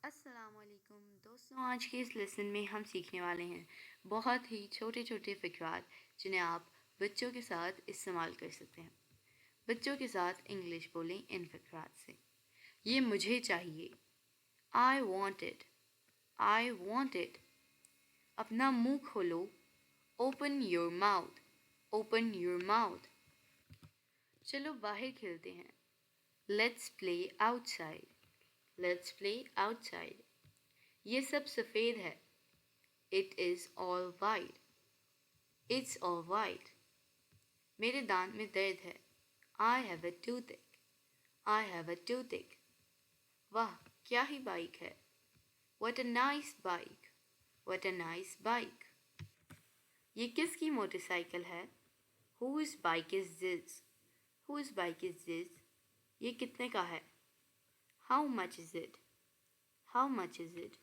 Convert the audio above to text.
अस्सलामुअलैकुम दोस्तों, आज के इस लेसन में हम सीखने वाले हैं बहुत ही छोटे छोटे फ़िक्रात जिन्हें आप बच्चों के साथ इस्तेमाल कर सकते हैं। बच्चों के साथ इंग्लिश बोलें इन फ़िक्रात से। ये मुझे चाहिए, I want it, I want it. अपना मुंह खोलो, open your mouth, open your mouth. चलो बाहर खेलते हैं, let's play outside, let's play outside. ये सब सफ़ेद है, it is all white, it's all white. मेरे दांत में दर्द है, I have a टूथिक, I have a टूथिक। वाह क्या ही बाइक है, what a nice bike, what a nice bike. ये किसकी मोटरसाइकिल है, who's bike is this, who's bike is this. ये कितने का है, how much is it, how much is it.